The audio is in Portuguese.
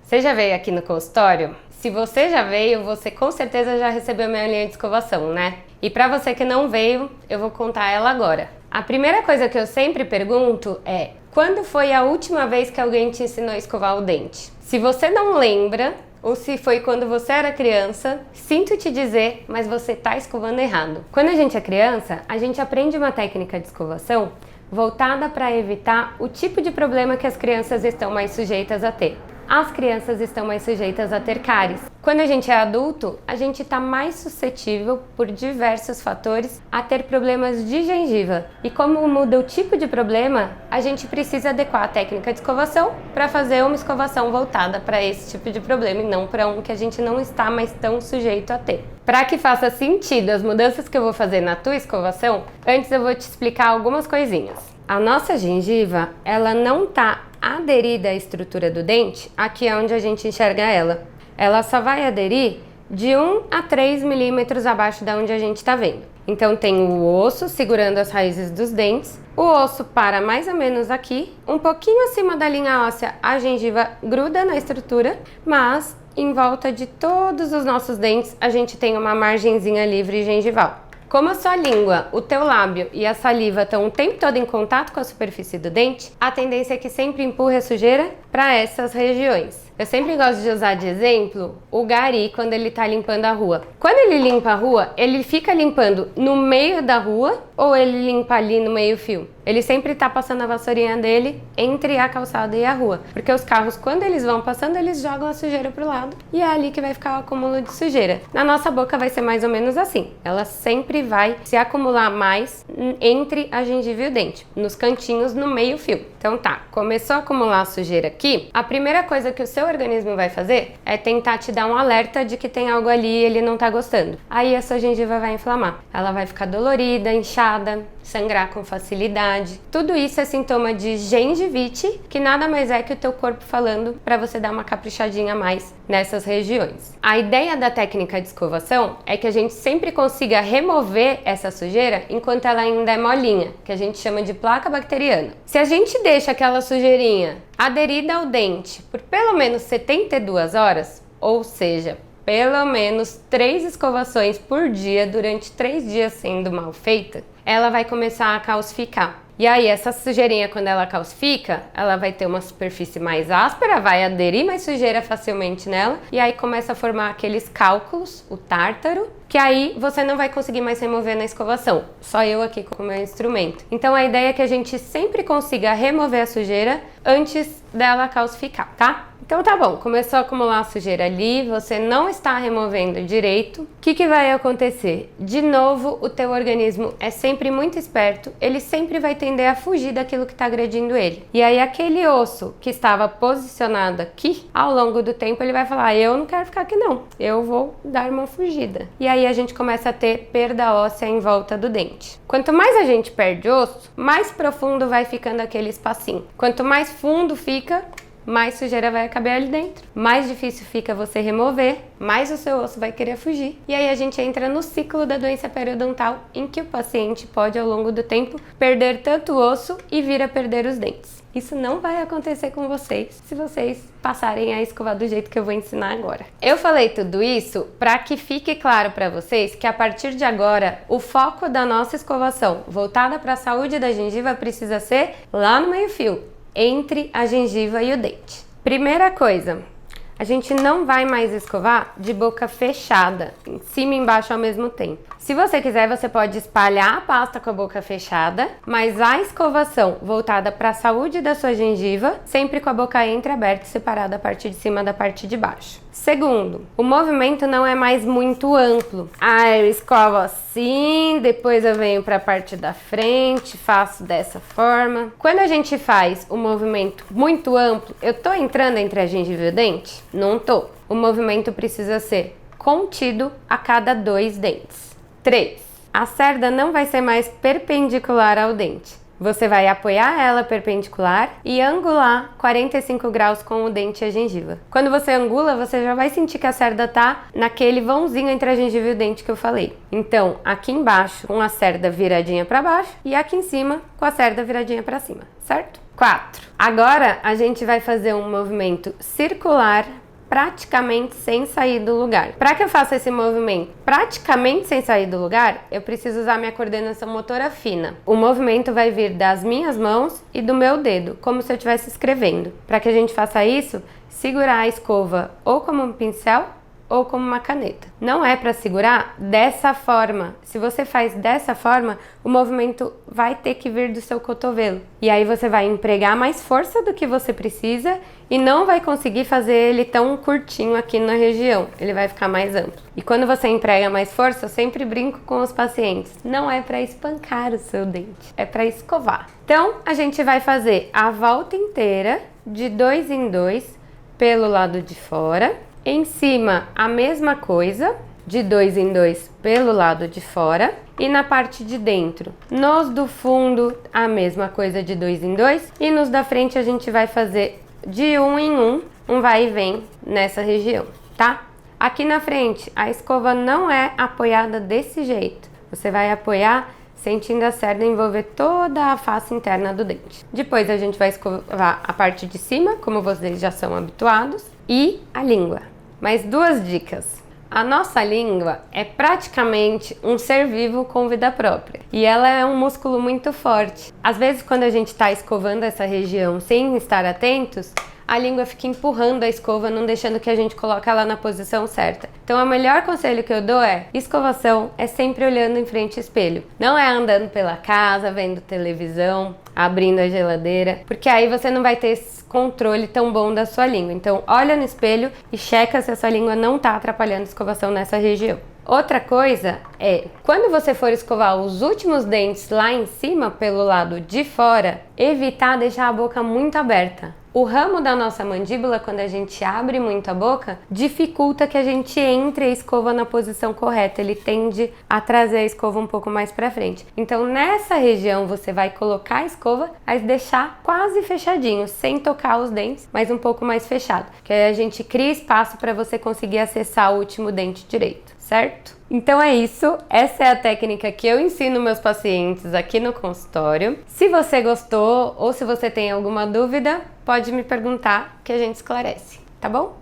Você já veio aqui no consultório? Se você já veio, você com certeza já recebeu minha linha de escovação, né? E para você que não veio, eu vou contar ela agora. A primeira coisa que eu sempre pergunto é: quando foi a última vez que alguém te ensinou a escovar o dente? Se você não lembra, ou se foi quando você era criança, sinto te dizer, mas você tá escovando errado. Quando a gente é criança, a gente aprende uma técnica de escovação voltada para evitar o tipo de problema que as crianças estão mais sujeitas a ter. As crianças estão mais sujeitas a ter cáries. Quando a gente é adulto, a gente está mais suscetível, por diversos fatores, a ter problemas de gengiva. E como muda o tipo de problema, a gente precisa adequar a técnica de escovação para fazer uma escovação voltada para esse tipo de problema e não para um que a gente não está mais tão sujeito a ter. Para que faça sentido as mudanças que eu vou fazer na tua escovação, antes eu vou te explicar algumas coisinhas. A nossa gengiva, ela não está aderida à estrutura do dente, aqui é onde a gente enxerga ela. Ela só vai aderir de 1 a 3 milímetros abaixo da onde a gente está vendo. Então tem o osso segurando as raízes dos dentes, o osso para mais ou menos aqui, um pouquinho acima da linha óssea a gengiva gruda na estrutura, mas em volta de todos os nossos dentes a gente tem uma margenzinha livre gengival. Como a sua língua, o teu lábio e a saliva estão o tempo todo em contato com a superfície do dente, a tendência é que sempre empurre a sujeira para essas regiões. Eu sempre gosto de usar de exemplo o gari quando ele está limpando a rua. Quando ele limpa a rua, ele fica limpando no meio da rua ou ele limpa ali no meio-fio? Ele sempre está passando a vassourinha dele entre a calçada e a rua. Porque os carros, quando eles vão passando, eles jogam a sujeira pro lado e é ali que vai ficar o acúmulo de sujeira. Na nossa boca vai ser mais ou menos assim. Ela sempre vai se acumular mais entre a gengiva e o dente, nos cantinhos, no meio-fio. Então tá, começou a acumular a sujeira aqui, a primeira coisa que o seu organismo vai fazer é tentar te dar um alerta de que tem algo ali e ele não tá gostando. Aí a sua gengiva vai inflamar. Ela vai ficar dolorida, inchada, sangrar com facilidade. Tudo isso é sintoma de gengivite, que nada mais é que o teu corpo falando para você dar uma caprichadinha a mais nessas regiões. A ideia da técnica de escovação é que a gente sempre consiga remover essa sujeira enquanto ela ainda é molinha, que a gente chama de placa bacteriana. Se a gente deixa aquela sujeirinha aderida ao dente por pelo menos 72 horas, ou seja, pelo menos 3 escovações por dia durante 3 dias sendo mal feita, ela vai começar a calcificar. E aí essa sujeirinha, quando ela calcifica, ela vai ter uma superfície mais áspera, vai aderir mais sujeira facilmente nela, e aí começa a formar aqueles cálculos, o tártaro, que aí você não vai conseguir mais remover na escovação, só eu aqui com o meu instrumento. Então a ideia é que a gente sempre consiga remover a sujeira antes dela calcificar, tá? Então tá bom, começou a acumular a sujeira ali, você não está removendo direito. O que vai acontecer? De novo, o teu organismo é sempre muito esperto, ele sempre vai tender a fugir daquilo que está agredindo ele. E aí aquele osso que estava posicionado aqui, ao longo do tempo ele vai falar: eu não quero ficar aqui não, eu vou dar uma fugida. E aí a gente começa a ter perda óssea em volta do dente. Quanto mais a gente perde osso, mais profundo vai ficando aquele espacinho. Quanto mais fundo fica, mais sujeira vai caber ali dentro, mais difícil fica você remover, mais o seu osso vai querer fugir. E aí a gente entra no ciclo da doença periodontal, em que o paciente pode, ao longo do tempo, perder tanto o osso e vir a perder os dentes. Isso não vai acontecer com vocês se vocês passarem a escovar do jeito que eu vou ensinar agora. Eu falei tudo isso para que fique claro para vocês que a partir de agora o foco da nossa escovação voltada para a saúde da gengiva precisa ser lá no meio-fio, entre a gengiva e o dente. Primeira coisa, a gente não vai mais escovar de boca fechada, em cima e embaixo ao mesmo tempo. Se você quiser, você pode espalhar a pasta com a boca fechada, mas a escovação voltada para a saúde da sua gengiva, sempre com a boca entreaberta e separada a parte de cima da parte de baixo. Segundo, o movimento não é mais muito amplo. Eu escovo assim, depois eu venho para a parte da frente, faço dessa forma. Quando a gente faz o movimento muito amplo, eu tô entrando entre a gengiva e o dente? Não tô. O movimento precisa ser contido a cada 2 dentes. 3. A cerda não vai ser mais perpendicular ao dente. Você vai apoiar ela perpendicular e angular 45 graus com o dente e a gengiva. Quando você angula, você já vai sentir que a cerda tá naquele vãozinho entre a gengiva e o dente que eu falei. Então, aqui embaixo com a cerda viradinha para baixo e aqui em cima com a cerda viradinha para cima, certo? 4. Agora a gente vai fazer um movimento circular praticamente sem sair do lugar. Para que eu faça esse movimento praticamente sem sair do lugar, eu preciso usar minha coordenação motora fina. O movimento vai vir das minhas mãos e do meu dedo, como se eu estivesse escrevendo. Para que a gente faça isso, segurar a escova ou como um pincel ou como uma caneta. Não é para segurar dessa forma. Se você faz dessa forma, o movimento vai ter que vir do seu cotovelo. E aí você vai empregar mais força do que você precisa e não vai conseguir fazer ele tão curtinho aqui na região. Ele vai ficar mais amplo. E quando você emprega mais força, eu sempre brinco com os pacientes. Não é para espancar o seu dente, é para escovar. Então, a gente vai fazer a volta inteira de 2 em 2 pelo lado de fora. Em cima, a mesma coisa, de 2 em 2 pelo lado de fora. E na parte de dentro, nos do fundo, a mesma coisa de 2 em 2. E nos da frente, a gente vai fazer de 1 em 1, um vai e vem nessa região, tá? Aqui na frente, a escova não é apoiada desse jeito. Você vai apoiar sentindo a cerda envolver toda a face interna do dente. Depois, a gente vai escovar a parte de cima, como vocês já são habituados, e a língua. Mais 2 dicas. A nossa língua é praticamente um ser vivo com vida própria e ela é um músculo muito forte. Às vezes, quando a gente está escovando essa região sem estar atentos, a língua fica empurrando a escova, não deixando que a gente coloque ela na posição certa. Então, o melhor conselho que eu dou é: escovação é sempre olhando em frente ao espelho. Não é andando pela casa, vendo televisão, abrindo a geladeira, porque aí você não vai ter esse controle tão bom da sua língua. Então, olha no espelho e checa se a sua língua não está atrapalhando a escovação nessa região. Outra coisa é, quando você for escovar os últimos dentes lá em cima, pelo lado de fora, evitar deixar a boca muito aberta. O ramo da nossa mandíbula, quando a gente abre muito a boca, dificulta que a gente entre a escova na posição correta. Ele tende a trazer a escova um pouco mais para frente. Então, nessa região, você vai colocar a escova, mas deixar quase fechadinho, sem tocar os dentes, mas um pouco mais fechado. Que aí a gente cria espaço para você conseguir acessar o último dente direito, certo? Então é isso, essa é a técnica que eu ensino meus pacientes aqui no consultório. Se você gostou ou se você tem alguma dúvida, pode me perguntar que a gente esclarece, tá bom?